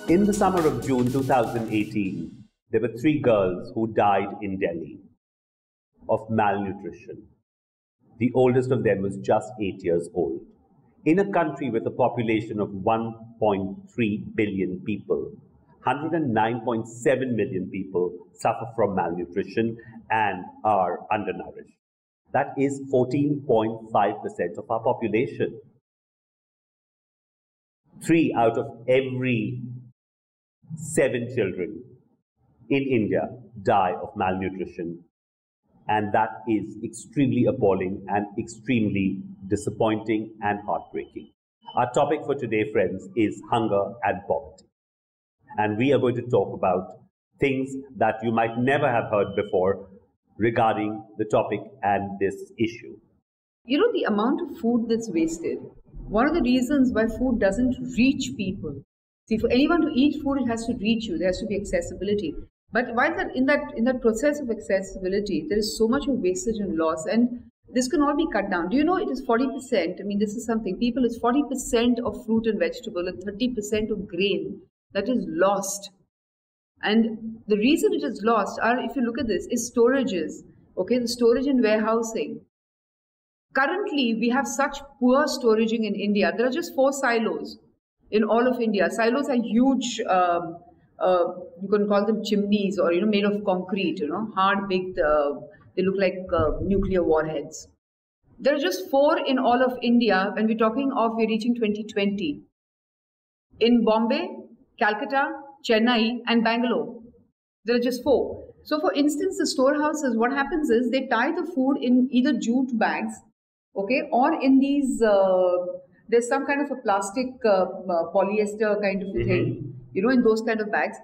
In the summer of June 2018, there were 3 girls who died in Delhi of malnutrition. The oldest of them was just 8 years old. In a country with a population of 1.3 billion people, 109.7 million people suffer from malnutrition and are undernourished. That is 14.5% of our population. 3 out of every 7 children in India die of malnutrition, and that is extremely appalling and extremely disappointing and heartbreaking. Our topic for today, friends, is hunger and poverty. And we are going to talk about things that you might never have heard before regarding the topic and this issue. You know, the amount of food that's wasted, one of the reasons why food doesn't reach people. See, for anyone to eat food, it has to reach you. There has to be accessibility. But while in that process of accessibility, there is so much of wastage and loss, and this can all be cut down. Do you know it is 40%? I mean, this is something. People, it's 40% of fruit and vegetable and 30% of grain that is lost. And the reason it is lost are, if you look at this, is storages. Okay, the storage and warehousing. Currently, we have such poor storaging in India. There are just 4 silos in all of India. Silos are huge. You can call them chimneys, or made of concrete. Hard, big. They look like nuclear warheads. There are just 4 in all of India, and we're talking of we're reaching 2020. In Bombay, Calcutta, Chennai, and Bangalore, there are just 4. So, for instance, the storehouses, what happens is they tie the food in either jute bags, okay, or in these. There's some kind of a plastic polyester kind of a thing, in those kind of bags.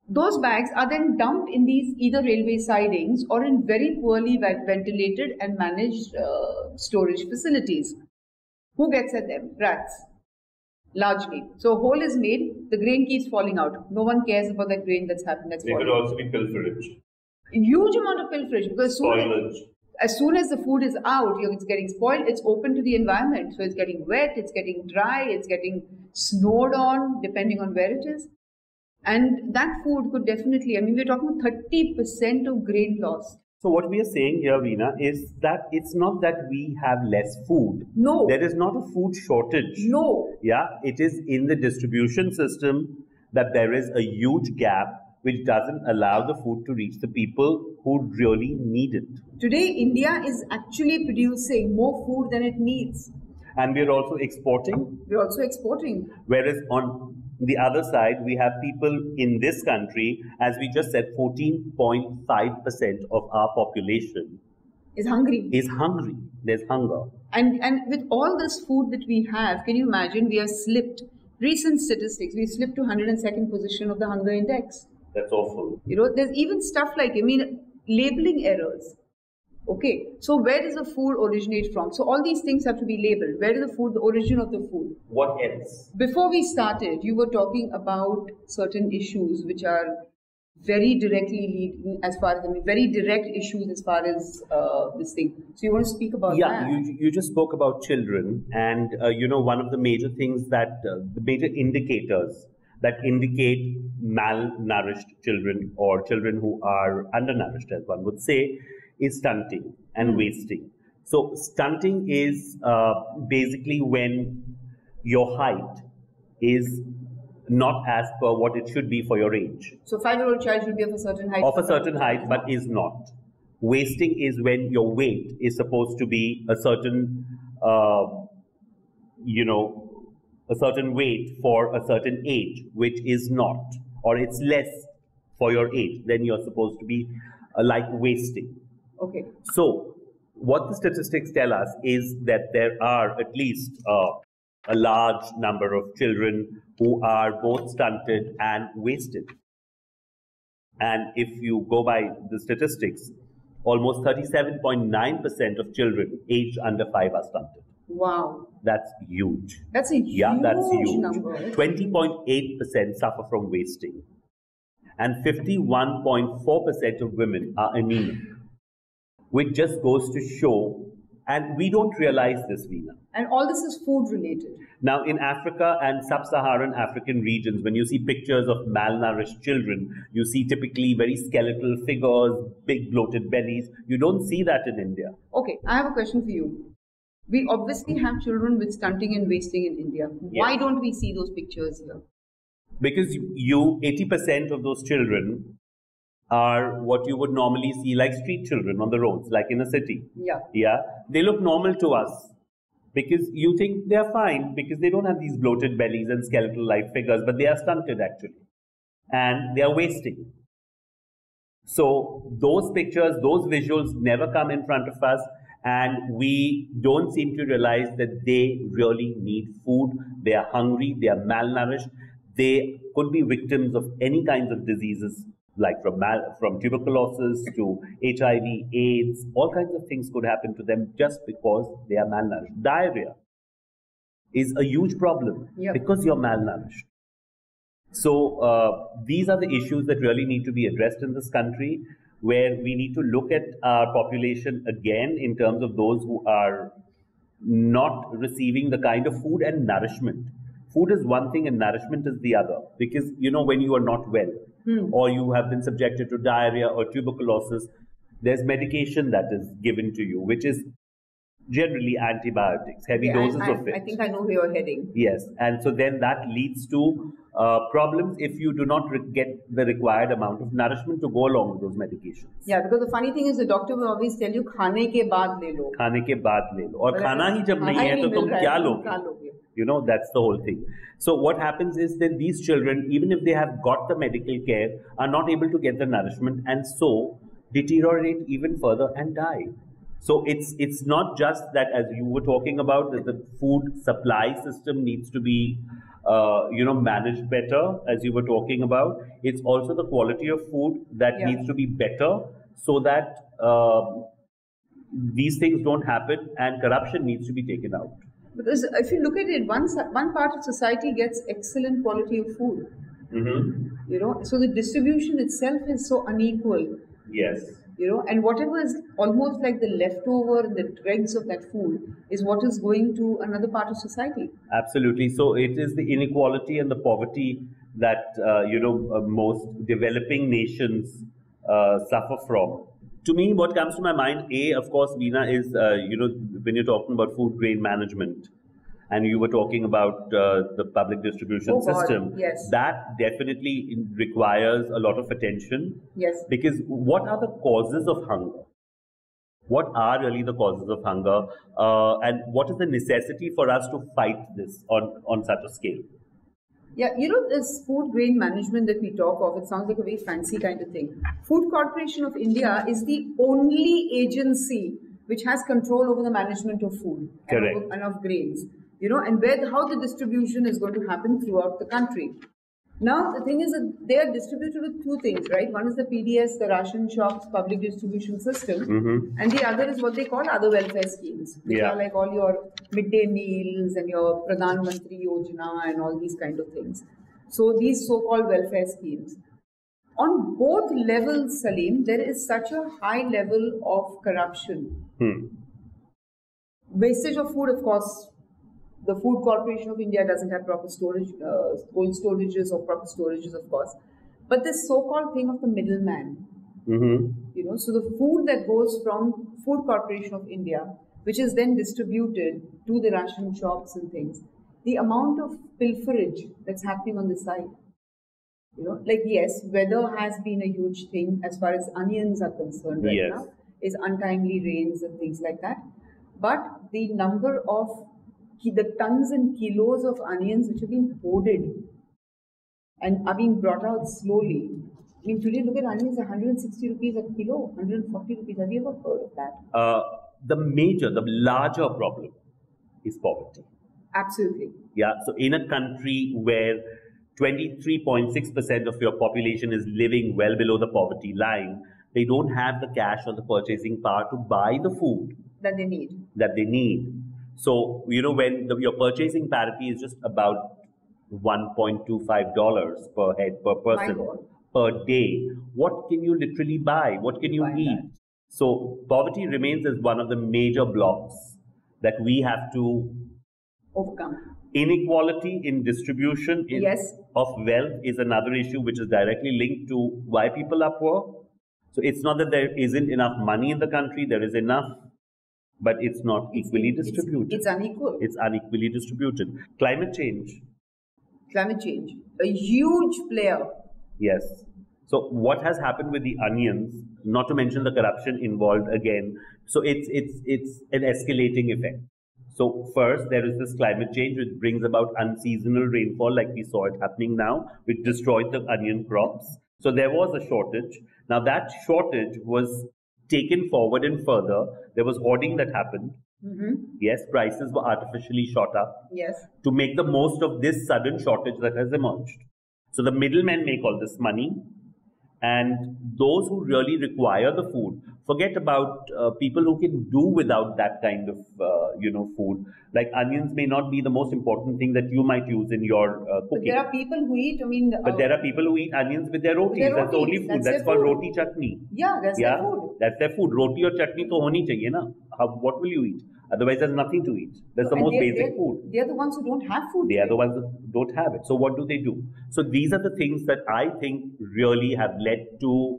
Those bags are then dumped in these either railway sidings or in very poorly ventilated and managed storage facilities. Who gets at them? Rats, largely. So a hole is made, the grain keeps falling out. No one cares about that grain that's happened. That's falling. It could also be pilferage. Huge amount of pilferage, because as soon as the food is out, it's getting spoiled, it's open to the environment. So it's getting wet, it's getting dry, it's getting snowed on, depending on where it is. And that food could definitely, we're talking about 30% of grain loss. So what we are saying here, Veena, is that it's not that we have less food. No. There is not a food shortage. No. Yeah, it is in the distribution system that there is a huge gap which doesn't allow the food to reach the people who really need it. Today, India is actually producing more food than it needs. And we're also exporting. We're also exporting. Whereas on the other side, we have people in this country, as we just said, 14.5% of our population is hungry. There's hunger. And with all this food that we have, can you imagine, we have slipped, recent statistics, we slipped to 102nd position of the hunger index. That's awful. There's even stuff like, labeling errors. Okay, so where does the food originate from? So all these things have to be labeled. Where is the origin of the food? What else? Before we started, you were talking about certain issues which are very directly leading as far as, very direct issues as far as this thing. So you want to speak about that? Yeah, you just spoke about children, and one of the major things that, the major indicators that indicate malnourished children or children who are undernourished, as one would say, is stunting and wasting. So stunting is basically when your height is not as per what it should be for your age. So 5-year-old child should be of a certain height. Of a certain height, but is not. Wasting is when your weight is supposed to be a certain, a certain weight for a certain age, which is not, or it's less for your age, then you're supposed to be like wasting. Okay. So what the statistics tell us is that there are at least a large number of children who are both stunted and wasted. And if you go by the statistics, almost 37.9% of children aged under 5 are stunted. Wow. That's huge. That's a huge number. 20.8% suffer from wasting. And 51.4% of women are anemic, which just goes to show, and we don't realize this, Veena, And all this is food related. Now, in Africa and sub-Saharan African regions, when you see pictures of malnourished children, you see typically very skeletal figures, big bloated bellies. You don't see that in India. Okay, I have a question for you. We obviously have children with stunting and wasting in India. Why Yes. don't we see those pictures here? Because 80% of those children are what you would normally see like street children on the roads, like in a city. Yeah. Yeah. They look normal to us because you think they're fine because they don't have these bloated bellies and skeletal-like figures, but they are stunted actually. And they are wasting. So those pictures, those visuals never come in front of us, and we don't seem to realize that they really need food. They are hungry, they are malnourished, they could be victims of any kinds of diseases, like from tuberculosis to HIV, AIDS, all kinds of things could happen to them just because they are malnourished. Diarrhea is a huge problem because you're malnourished. So these are the issues that really need to be addressed in this country, where we need to look at our population again in terms of those who are not receiving the kind of food and nourishment. Food is one thing and nourishment is the other. Because, you know, when you are not well or you have been subjected to diarrhea or tuberculosis, there's medication that is given to you, which is generally antibiotics, heavy doses of it. I think I know where you're heading. Yes, and so then that leads to problems if you do not get the required amount of nourishment to go along with those medications. Yeah, because the funny thing is the doctor will always tell you, खाने के बाद ले लो. खाने के बाद ले लो. और खाना ही जब नहीं है तो तुम क्या लोगे? You know, that's the whole thing. So what happens is that these children, even if they have got the medical care, are not able to get the nourishment and so deteriorate even further and die. So it's not just that, as you were talking about, that the food supply system needs to be managed better, as you were talking about. It's also the quality of food that needs to be better, so that these things don't happen and corruption needs to be taken out. Because if you look at it, one part of society gets excellent quality of food. You know, so the distribution itself is so unequal. Yes. You know, and whatever is almost like the leftover, the dregs of that food is what is going to another part of society. Absolutely. So it is the inequality and the poverty that, most developing nations suffer from. To me, what comes to my mind, of course, Veena, is, when you're talking about food grain management, and you were talking about the public distribution system, yes. That definitely requires a lot of attention. Yes. Because what are the causes of hunger? What are really the causes of hunger? And what is the necessity for us to fight this on such a scale? Yeah, you know, this food grain management that we talk of, it sounds like a very fancy kind of thing. Food Corporation of India is the only agency which has control over the management of food and of grains. You know, and how the distribution is going to happen throughout the country. Now, the thing is that they are distributed with two things, right? One is the PDS, the ration shops, public distribution system, and the other is what they call other welfare schemes, which are like all your midday meals and your Pradhan Mantri Yojana and all these kind of things. So these so-called welfare schemes. On both levels, Salim, there is such a high level of corruption. Wastage of food, of course. The Food Corporation of India doesn't have proper storage, cold storages or proper storages, of course. But this so-called thing of the middleman, you know, so the food that goes from Food Corporation of India, which is then distributed to the ration shops and things, the amount of pilferage that's happening on the side. You know, like yes, weather has been a huge thing as far as onions are concerned right now, is untimely rains and things like that. But the number of the tons and kilos of onions which have been hoarded and are being brought out slowly. I mean, today look at onions, 160 rupees a kilo, 140 rupees. Have you ever heard of that? The larger problem is poverty. Absolutely. Yeah. So in a country where 23.6% of your population is living well below the poverty line, they don't have the cash or the purchasing power to buy the food that they need. So, you know, when your purchasing parity is just about $1.25 per head per person per day, what can you literally buy? What can you eat? So, poverty remains as one of the major blocks that we have to Overcome. inequality in distribution Yes. of wealth is another issue which is directly linked to why people are poor. So it's not that there isn't enough money in the country, there is enough, but it's not equally distributed. It's unequal. It's unequally distributed. Climate change. Climate change, a huge player. Yes. So what has happened with the onions, not to mention the corruption involved again, so it's an escalating effect. So first there is this climate change which brings about unseasonal rainfall like we saw it happening now, which destroyed the onion crops. So there was a shortage. Now that shortage was taken forward and further. There was hoarding that happened. Yes, prices were artificially shot up. Yes. To make the most of this sudden shortage that has emerged. So the middlemen make all this money, and those who really require the food, forget about people who can do without that kind of food. Like onions may not be the most important thing that you might use in your cooking. But there are people who eat, but there are people who eat onions with their rotis. That's the only food. That's called roti chutney. Yeah, that's their food. That's their food. Roti or chutney to honi chahiye na. What will you eat? Otherwise, there's nothing to eat. That's the most basic food. They are the ones who don't have food. They are the ones that don't have it. So what do? So these are the things that I think really have led to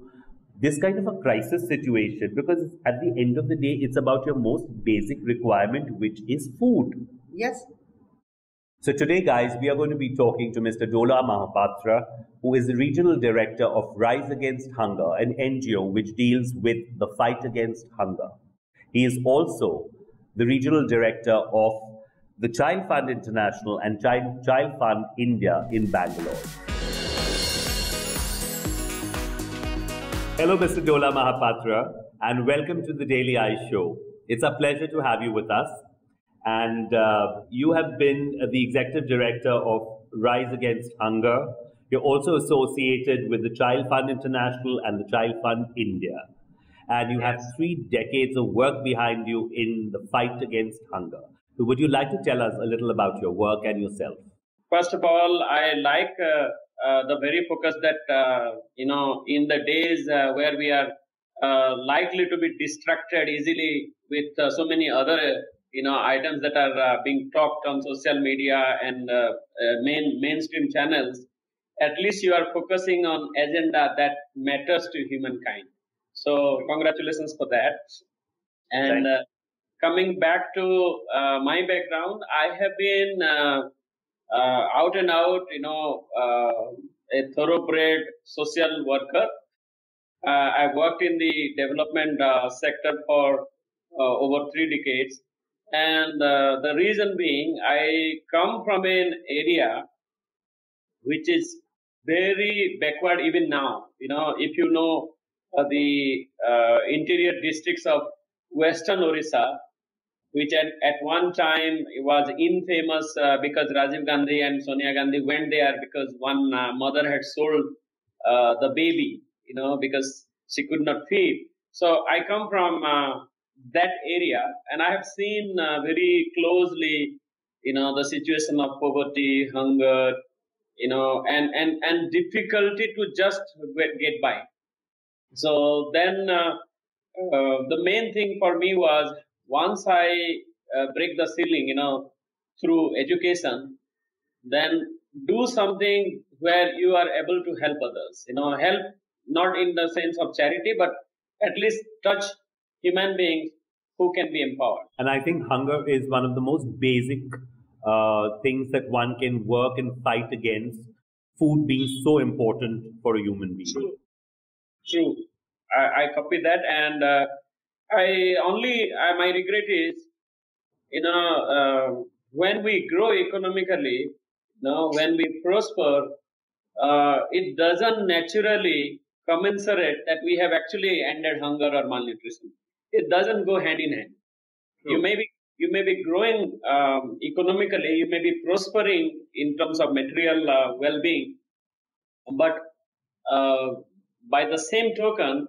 this kind of a crisis situation, because at the end of the day, it's about your most basic requirement, which is food. Yes. So today, guys, we are going to be talking to Mr. Dola Mahapatra, who is the Regional Director of Rise Against Hunger, an NGO which deals with the fight against hunger. He is also the Regional Director of the Child Fund International and Child Fund India in Bangalore. Hello, Mr. Dola Mahapatra, and welcome to the Daily Eye Show. It's a pleasure to have you with us. And you have been the Executive Director of Rise Against Hunger. You're also associated with the Child Fund International and the Child Fund India. And you have 3 decades of work behind you in the fight against hunger. So would you like to tell us a little about your work and yourself? First of all, I like the very focus that, in the days where we are likely to be distracted easily with so many other, items that are being talked on social media and mainstream channels, at least you are focusing on agenda that matters to humankind. So congratulations for that. And coming back to my background, I have been out and out, a thoroughbred social worker. I worked in the development sector for over 3 decades. And the reason being, I come from an area which is very backward even now. If you know the interior districts of Western Orissa, which at one time was infamous because Rajiv Gandhi and Sonia Gandhi went there because one mother had sold the baby, because she could not feed. So I come from that area, and I have seen very closely, the situation of poverty, hunger, and difficulty to just get by. So then the main thing for me was, once I break the ceiling, through education, then do something where you are able to help others. Help not in the sense of charity, but at least touch human beings who can be empowered. And I think hunger is one of the most basic things that one can work and fight against, food being so important for a human being. True. I copy that, and my regret is, when we grow economically, when we prosper, it doesn't naturally commensurate that we have actually ended hunger or malnutrition. It doesn't go hand in hand. True. You may be growing economically, you may be prospering in terms of material well-being, but by the same token,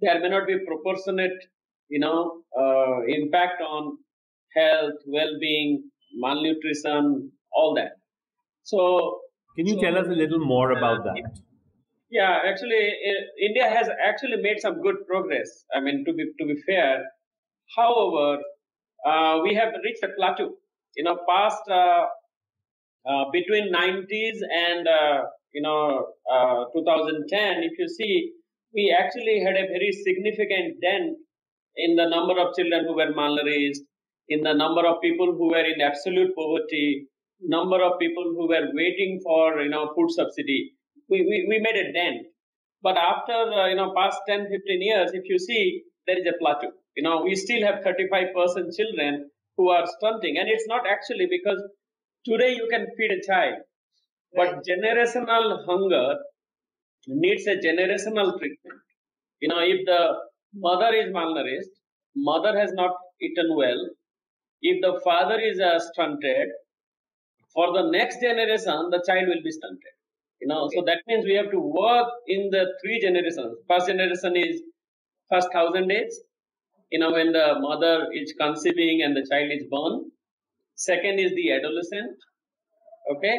there may not be proportionate, impact on health, well-being, malnutrition, all that. So, can you tell us a little more about that? Yeah, actually, India has actually made some good progress. I mean, to be fair. However, we have reached a plateau. Past between 90s and 2010, if you see, we actually had a very significant dent in the number of children who were malnourished, in the number of people who were in absolute poverty, number of people who were waiting for food subsidy. We made a dent. But after past 10, 15 years, if you see, there is a plateau. We still have 35% children who are stunting, and it's not actually because today you can feed a child, Right. but generational hunger needs a generational treatment. If the mother is malnourished, mother has not eaten well, if the father is stunted, for the next generation, the child will be stunted. So that means we have to work in the three generations. First generation is first 1,000 days, when the mother is conceiving and the child is born. Second is the adolescent, okay,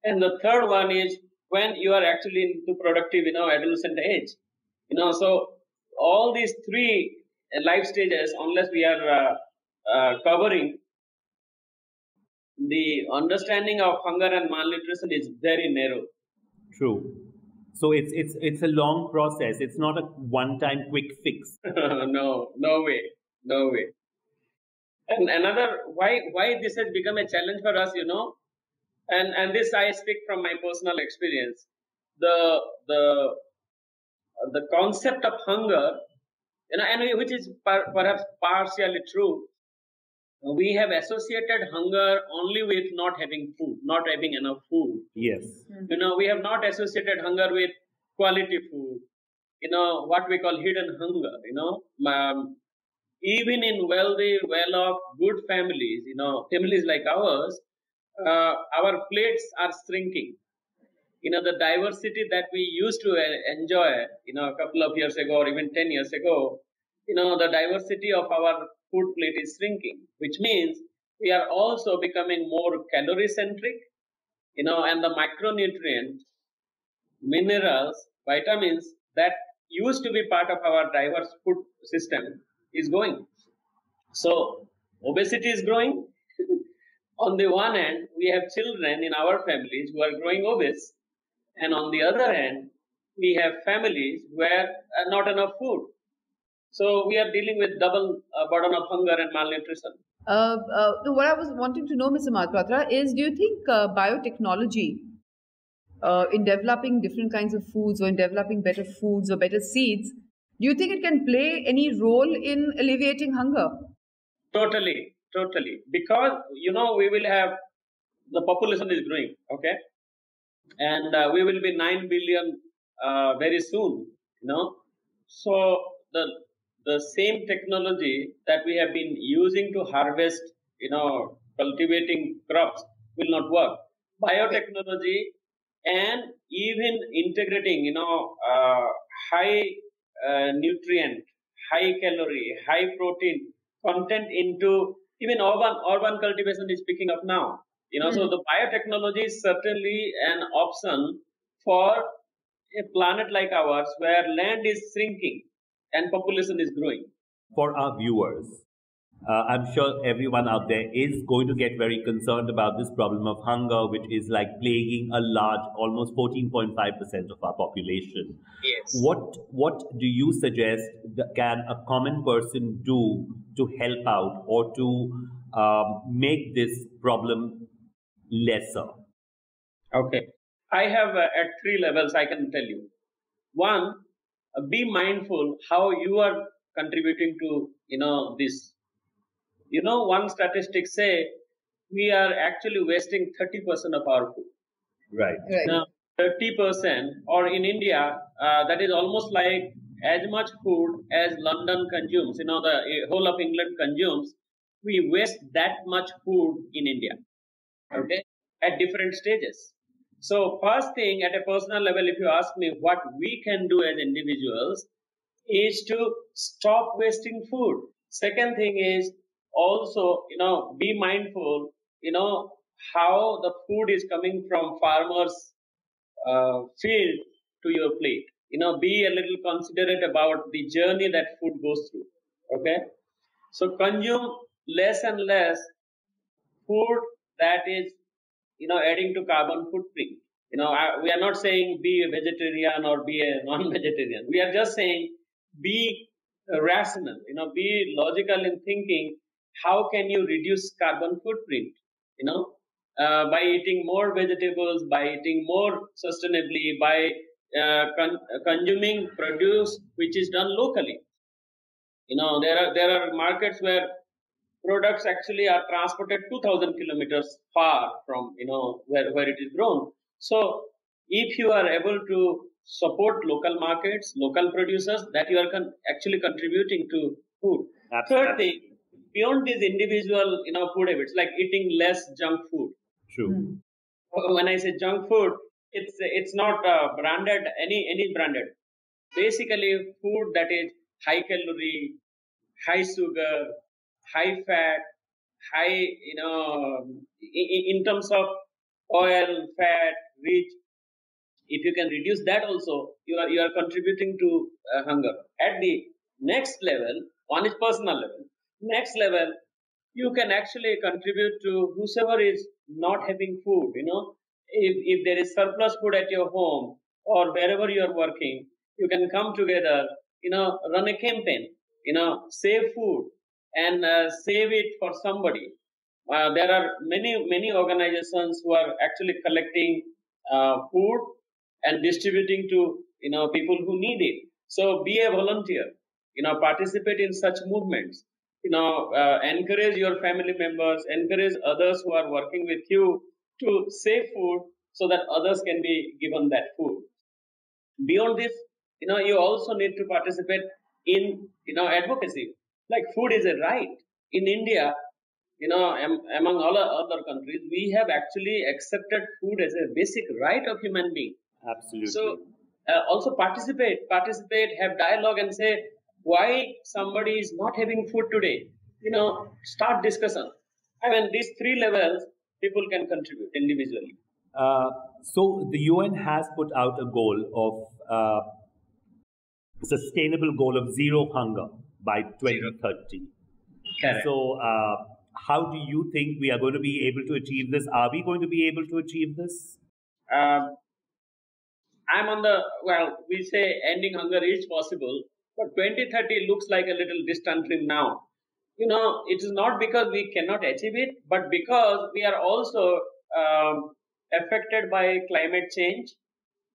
and the third one is when you are actually into productive, adolescent age. So all these three life stages, unless we are covering, the understanding of hunger and malnutrition is very narrow. True. So it's a long process. It's not a one-time quick fix. No, no way, no way. And another, why this has become a challenge for us, and this I speak from my personal experience. The the the concept of hunger, and which is perhaps partially true. We have associated hunger only with not having food, not having enough food. Yes. We have not associated hunger with quality food. What we call hidden hunger. Even in wealthy, well-off, good families, families like ours, our plates are shrinking. The diversity that we used to enjoy, a couple of years ago or even 10 years ago, the diversity of our food plate is shrinking, which means we are also becoming more calorie centric, and the micronutrient, minerals, vitamins that used to be part of our diverse food system is going. So obesity is growing. On the one hand, we have children in our families who are growing obese, and on the other hand, we have families where not enough food. So we are dealing with double burden of hunger and malnutrition. What I was wanting to know, Mr. Mahapatra, is do you think biotechnology in developing different kinds of foods or in developing better foods or better seeds, do you think it can play any role in alleviating hunger? Totally, totally. Because we will have the population is growing, okay, and we will be 9 billion very soon. So the same technology that we have been using to harvest, cultivating crops will not work. Biotechnology and even integrating, high nutrient, high calorie, high protein content into even urban cultivation is picking up now. So the biotechnology is certainly an option for a planet like ours where land is shrinking and population is growing. For our viewers, I'm sure everyone out there is going to get very concerned about this problem of hunger, which is like plaguing a large, almost 14.5% of our population. Yes. What do you suggest that can a common person do to help out or to make this problem lesser? Okay. I have at three levels I can tell you. One, be mindful how you are contributing to this. One statistic say we are actually wasting 30% of our food. Right. Right. Now, 30%, or in India, that is almost like as much food as London consumes. The whole of England consumes. We waste that much food in India. Okay, at different stages. So first thing at a personal level, if you ask me what we can do as individuals is to stop wasting food. Second thing is also, be mindful, how the food is coming from farmers' field to your plate. Be a little considerate about the journey that food goes through. Okay. So consume less and less food that is, adding to carbon footprint. We are not saying be a vegetarian or be a non-vegetarian. We are just saying be rational, be logical in thinking. How can you reduce carbon footprint? By eating more vegetables, by eating more sustainably, by consuming produce which is done locally. There are markets where products actually are transported 2,000 kilometers far from where it is grown. So if you are able to support local markets, local producers, that you are actually contributing to food. Third thing, beyond these individual food habits, like eating less junk food. True. When I say junk food, it's not branded, any branded. Basically, food that is high calorie, high sugar, high fat, high, in terms of oil, fat, rich. If you can reduce that also, you are contributing to hunger. At the next level, one is personal level. Next level, you can actually contribute to whosoever is not having food. If there is surplus food at your home or wherever you are working, you can come together, run a campaign, save food and save it for somebody. There are many organizations who are actually collecting food and distributing to people who need it. So be a volunteer, participate in such movements, encourage your family members, encourage others who are working with you to save food so that others can be given that food. Beyond this, you also need to participate in advocacy. Like food is a right. In India, among all other countries, we have actually accepted food as a basic right of human being. Absolutely. So also participate, have dialogue, and say why somebody is not having food today. Start discussion. I mean, these three levels people can contribute individually. So the UN has put out a goal of sustainable goal of zero hunger by 2030. Correct. So how do you think we are going to be able to achieve this? Are we going to be able to achieve this? Um, I'm on we say ending hunger is possible, but 2030 looks like a little distant dream now. It is not because we cannot achieve it, but because we are also affected by climate change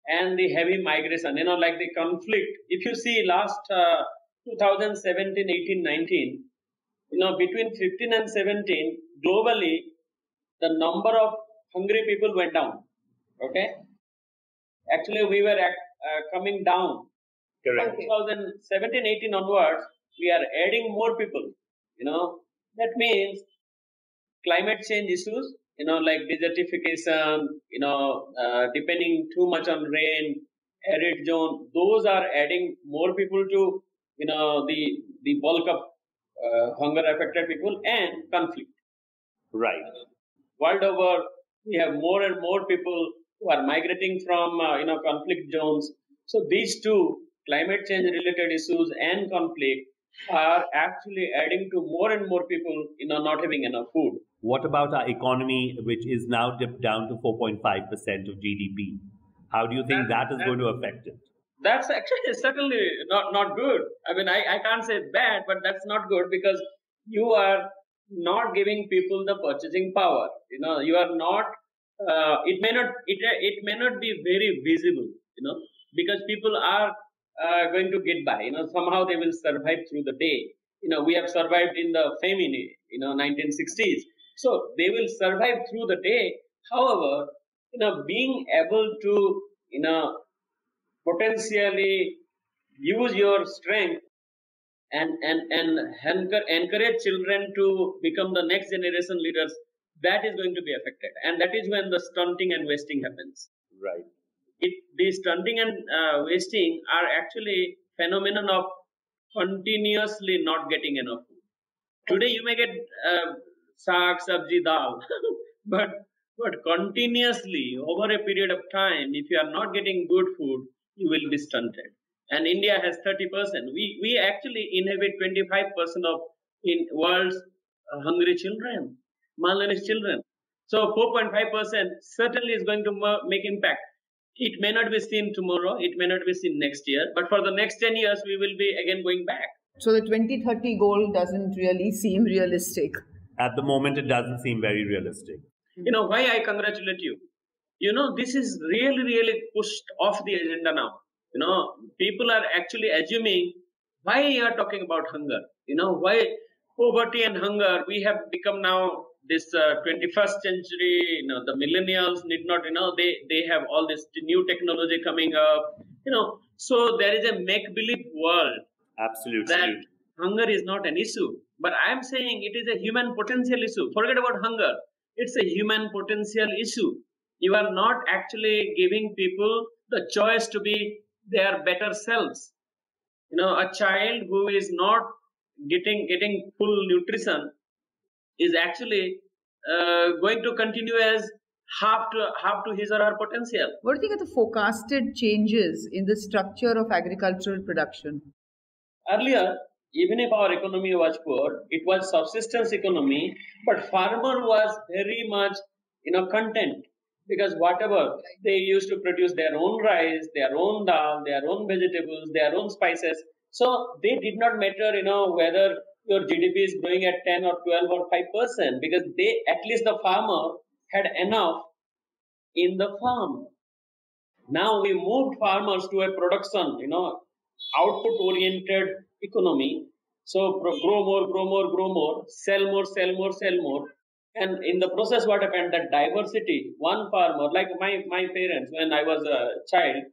and the heavy migration, like the conflict. If you see last 2017, 18, 19, between 15 and 17, globally, the number of hungry people went down. Okay. Actually, we were coming down. Correct. From 2017, 18 onwards, we are adding more people. That means climate change issues, like desertification, depending too much on rain, arid zone, those are adding more people to, the bulk of hunger affected people and conflict. Right. World over, we have more and more people who are migrating from, conflict zones. So these two, climate change related issues and conflict, are actually adding to more and more people, not having enough food. What about our economy, which is now dipped down to 4.5% of GDP? How do you think that is going to affect it? That's actually certainly not good. I mean, I can't say bad, but that's not good because you are not giving people the purchasing power. You are not. It may not be very visible. Because people are going to get by. Somehow they will survive through the day. We have survived in the famine. 1960s. So they will survive through the day. However, being able to potentially use your strength and encourage children to become the next generation leaders, that is going to be affected, and that is when the stunting and wasting happens. Right. The stunting and wasting are actually phenomenon of continuously not getting enough food. Today you may get saag, sabji, dal, but continuously over a period of time, if you are not getting good food, you will be stunted. And India has 30%. We actually inhabit 25% of in world's hungry children, malnourished children. So 4.5% certainly is going to make impact. It may not be seen tomorrow, it may not be seen next year, but for the next 10 years, we will be again going back. So the 2030 goal doesn't really seem realistic. At the moment, it doesn't seem very realistic. You know, why I congratulate you? You know, this is really, really pushed off the agenda now. You know, people are actually assuming why you are talking about hunger. You know, why poverty and hunger, we have become now this 21st century, you know, the millennials need not, you know, they have all this new technology coming up, you know, so there is a make-believe world. Absolutely. That hunger is not an issue. But I am saying it is a human potential issue. Forget about hunger. It's a human potential issue. You are not actually giving people the choice to be their better selves. You know, a child who is not getting full nutrition is actually going to continue as half to his or her potential. What do you think are the forecasted changes in the structure of agricultural production? Earlier, even if our economy was poor, it was subsistence economy, but farmer was very much, you know, content, because whatever they used to produce their own rice, their own dal, their own vegetables, their own spices. So they did not matter, you know, whether your GDP is growing at 10 or 12 or 5%, because they, at least the farmer had enough in the farm. Now we moved farmers to a production, you know, output-oriented economy. So grow more, grow more, grow more, sell more, sell more, sell more. And in the process, what happened? That diversity, one farmer, like my parents, when I was a child,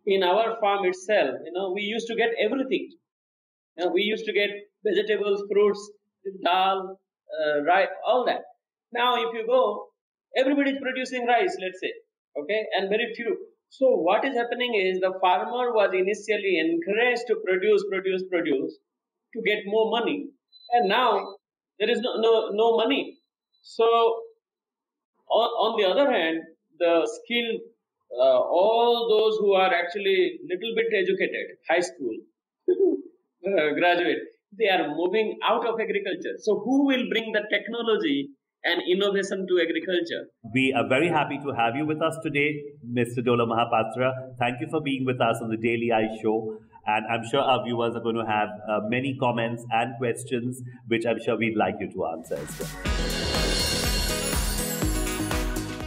in our farm itself, you know, we used to get everything. You know, we used to get vegetables, fruits, dal, rice, all that. Now, if you go, everybody is producing rice, let's say, okay, and very few. So what is happening is the farmer was initially encouraged to produce to get more money, and now there is no money. So on the other hand, the skilled, all those who are actually little bit educated, high school graduate, they are moving out of agriculture. So who will bring the technology and innovation to agriculture? We are very happy to have you with us today, Mr. Dola Mahapatra. Thank you for being with us on the Daily Eye Show. And I'm sure our viewers are going to have many comments and questions, which I'm sure we'd like you to answer as well.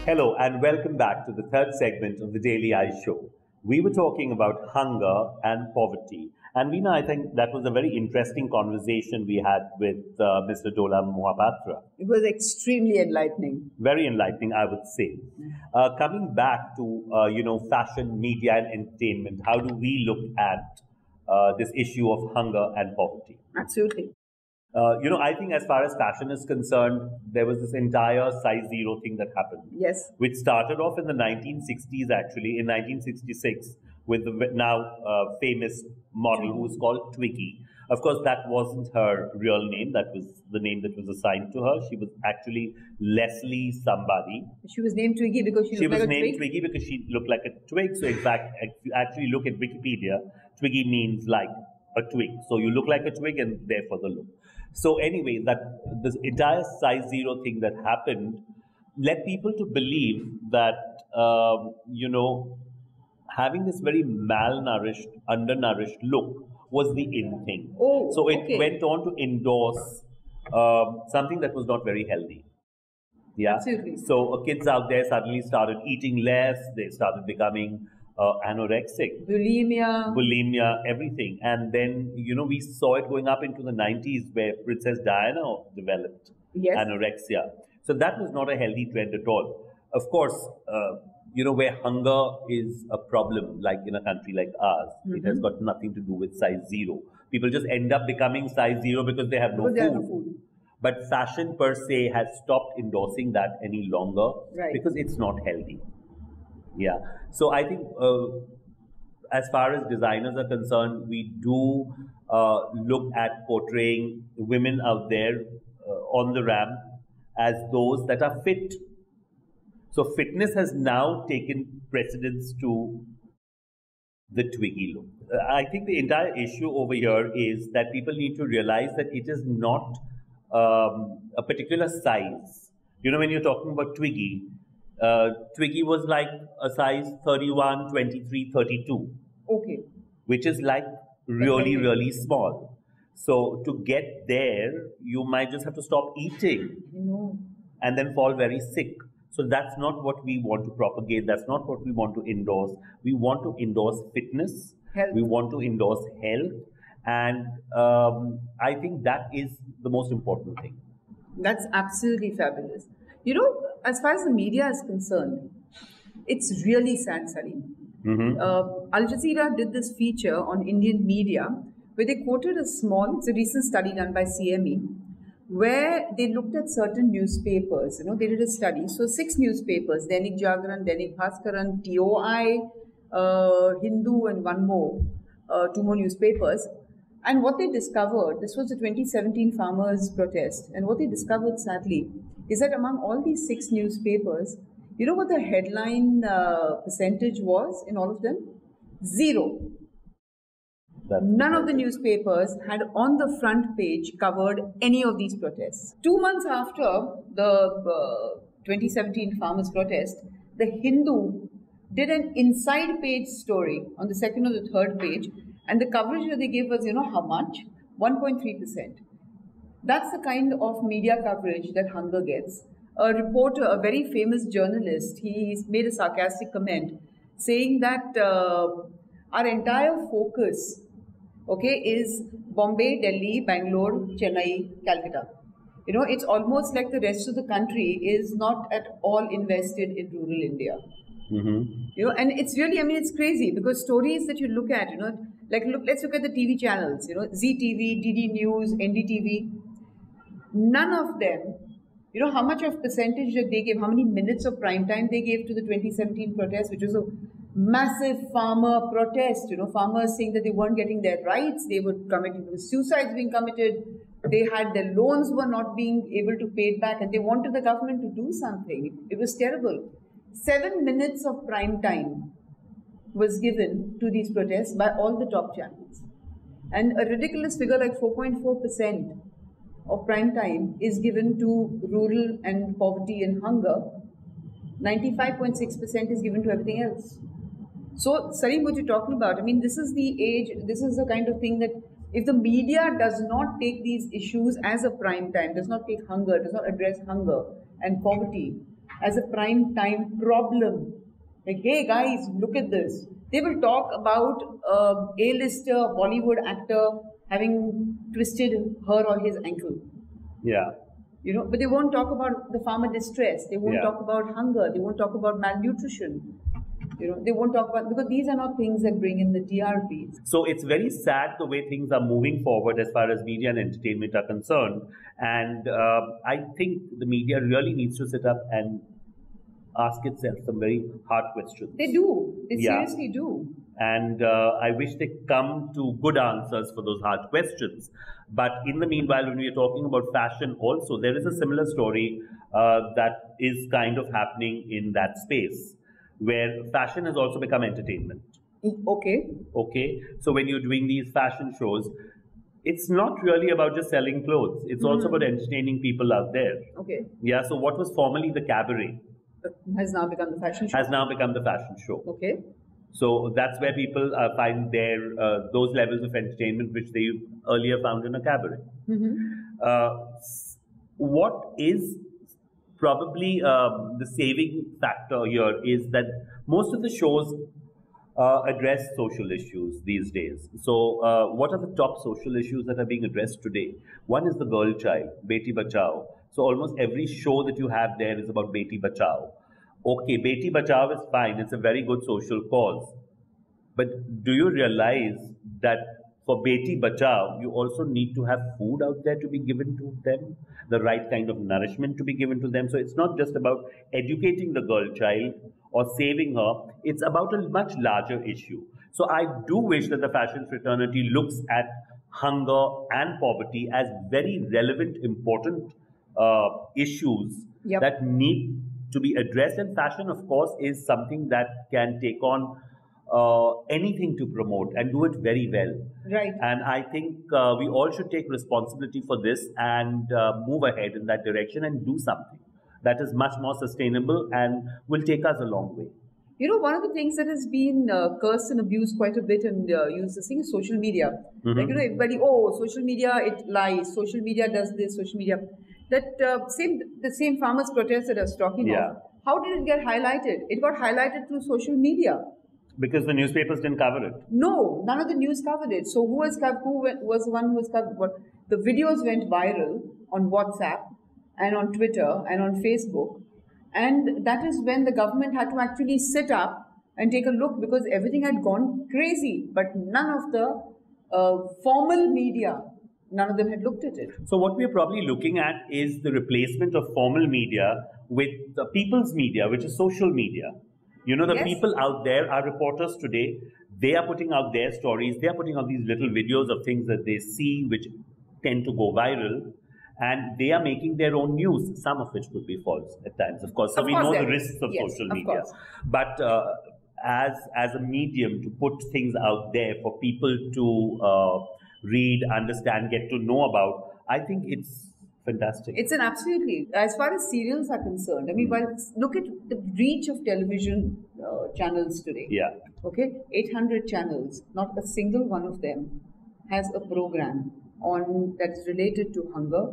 Hello, and welcome back to the third segment of the Daily Eye Show. We were talking about hunger and poverty. And Veena, I think that was a very interesting conversation we had with Mr. Dola Mahapatra. It was extremely enlightening. Very enlightening, I would say. Coming back to fashion, media, and entertainment, how do we look at this issue of hunger and poverty? Absolutely. I think as far as fashion is concerned, there was this entire size zero thing that happened. Yes. Which started off in the 1960s, actually, in 1966, with the now famous model who was called Twiggy. Of course, that wasn't her real name. That was the name that was assigned to her. She was actually Leslie somebody. She was named Twiggy because she looked like a twig? She was named Twiggy because she looked like a twig. So, if you actually look at Wikipedia, Twiggy means like a twig. So, you look like a twig and therefore the look. So, anyway, this entire size zero thing that happened led people to believe that, having this very malnourished, undernourished look was the in thing. Oh, so it went on to endorse something that was not very healthy. Yeah. Absolutely. So kids out there suddenly started eating less. They started becoming anorexic. Bulimia, everything. And then, we saw it going up into the 90s where Princess Diana developed anorexia. So that was not a healthy trend at all. Of course, where hunger is a problem, like in a country like ours, it has got nothing to do with size zero. People just end up becoming size zero because they have no food. But fashion per se has stopped endorsing that any longer because it's not healthy. Yeah. So I think as far as designers are concerned, we do look at portraying women out there on the ramp as those that are fit. So fitness has now taken precedence to the Twiggy look. I think the entire issue over here is that people need to realize that it is not a particular size. You know, when you're talking about Twiggy, Twiggy was like a size 31, 23, 32, Okay. which is like really, really small. So to get there, you might just have to stop eating No. and then fall very sick. So that's not what we want to propagate. That's not what we want to endorse. We want to endorse fitness. Health. We want to endorse health. And I think that is the most important thing. That's absolutely fabulous. You know, as far as the media is concerned, it's really sad, Salim. Al Jazeera did this feature on Indian media where they quoted it's a recent study done by CME, where they looked at certain newspapers. You know, they did a study. So 6 newspapers, Dainik Jagran, Dainik Bhaskaran, TOI, Hindu, and 2 more newspapers. And what they discovered, this was the 2017 farmers' protest, and what they discovered, sadly, is that among all these 6 newspapers, you know what the headline percentage was in all of them? 0. None of the newspapers had on the front page covered any of these protests. 2 months after the 2017 farmers' protest, the Hindu did an inside page story on the second or the third page, and the coverage that they gave was, you know how much? 1.3%. That's the kind of media coverage that hunger gets. A reporter, a very famous journalist, he made a sarcastic comment saying that our entire focus, okay, is Bombay, Delhi, Bangalore, Chennai, Calcutta. You know, it's almost like the rest of the country is not at all invested in rural India. You know, and it's really, I mean, it's crazy because stories that you look at, you know, like let's look at the TV channels, you know, ZTV, DD News, NDTV. None of them, you know, how much of percentage that they gave, how many minutes of prime time they gave to the 2017 protest, which was a massive farmer protest, you know, farmers saying that they weren't getting their rights, they were committing suicides being committed, they had their loans were not being able to pay it back, and they wanted the government to do something. It was terrible. 7 minutes of prime time was given to these protests by all the top channels. And a ridiculous figure like 4.4% of prime time is given to rural and poverty and hunger. 95.6% is given to everything else. So, Salim, what you're talking about, I mean, this is the age, this is the kind of thing that if the media does not take these issues as a prime time, does not take hunger, does not address hunger and poverty as a prime time problem, like, hey guys, look at this. They will talk about A-lister, Bollywood actor having twisted her or his ankle. Yeah. You know, but they won't talk about the farmer distress. They won't talk about hunger. They won't talk about malnutrition. You know, they won't talk about, because these are not things that bring in the TRPs. So it's very sad the way things are moving forward as far as media and entertainment are concerned. And I think the media really needs to sit up and ask itself some very hard questions. They do. They seriously do. And I wish they come to good answers for those hard questions. But in the meanwhile, when we are talking about fashion also, there is a similar story that is kind of happening in that space, where fashion has also become entertainment. Okay. Okay. So when you're doing these fashion shows, it's not really about just selling clothes. It's also about entertaining people out there. Okay. Yeah. So what was formerly the cabaret has now become the fashion show. has now become the fashion show. Okay. So that's where people find their those levels of entertainment which they earlier found in a cabaret. What is probably the saving factor here is that most of the shows address social issues these days. So what are the top social issues that are being addressed today? One is the girl child, Beti Bachao. So almost every show that you have there is about Beti Bachao. Okay, Beti Bachao is fine. It's a very good social cause. But do you realize that for Beti Bachao, you also need to have food out there to be given to them, the right kind of nourishment to be given to them. So it's not just about educating the girl child or saving her. It's about a much larger issue. So I do wish that the fashion fraternity looks at hunger and poverty as very relevant, important issues that need to be addressed. And fashion, of course, is something that can take on anything to promote and do it very well. Right. And I think we all should take responsibility for this and move ahead in that direction and do something that is much more sustainable and will take us a long way. You know, one of the things that has been cursed and abused quite a bit and used this thing is social media. Like, you know, everybody, oh, social media, it lies. Social media does this, social media. That the same farmers' protest that I was talking of, how did it get highlighted? It got highlighted through social media. Because the newspapers didn't cover it. No, none of the news covered it. So who was the one who was covered? What? The videos went viral on WhatsApp and on Twitter and on Facebook. And that is when the government had to actually sit up and take a look because everything had gone crazy. But none of the formal media, none of them had looked at it. So what we're probably looking at is the replacement of formal media with the people's media, which is social media. You know, the people out there are reporters today. They are putting out their stories. They are putting out these little videos of things that they see, which tend to go viral. And they are making their own news, some of which could be false at times, of course. So we know the risks of social media. But as a medium to put things out there for people to read, understand, get to know about, I think it's fantastic. It's an absolutely, as far as serials are concerned, I mean, look at the reach of television channels today. Yeah. Okay, 800 channels, not a single one of them has a program on that's related to hunger,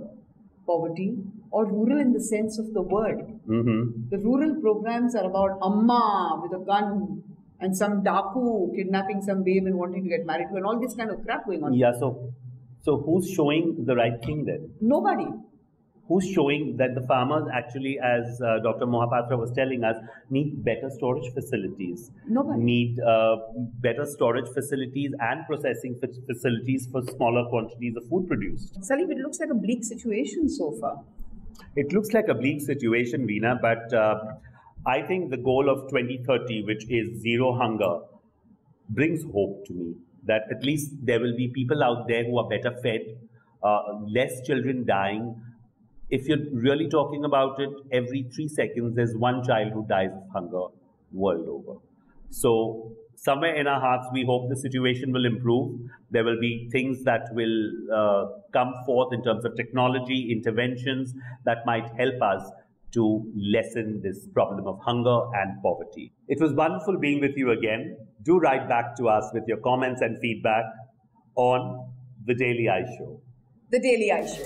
poverty, or rural in the sense of the word. The rural programs are about Amma with a gun and some Daku kidnapping some babe and wanting to get married to, and all this kind of crap going on. Yeah, so who's showing the right thing then? Nobody. Who's showing that the farmers actually, as Dr. Mahapatra was telling us, need better storage facilities. Nobody. Need better storage facilities and processing facilities for smaller quantities of food produced. Salim, it looks like a bleak situation so far. It looks like a bleak situation, Veena, but I think the goal of 2030, which is zero hunger, brings hope to me. That at least there will be people out there who are better fed, less children dying. If you're really talking about it, every 3 seconds there's one child who dies of hunger world over. So somewhere in our hearts, we hope the situation will improve. There will be things that will come forth in terms of technology, interventions that might help us to lessen this problem of hunger and poverty. It was wonderful being with you again. Do write back to us with your comments and feedback on The Daily Eye Show. The Daily Eye Show.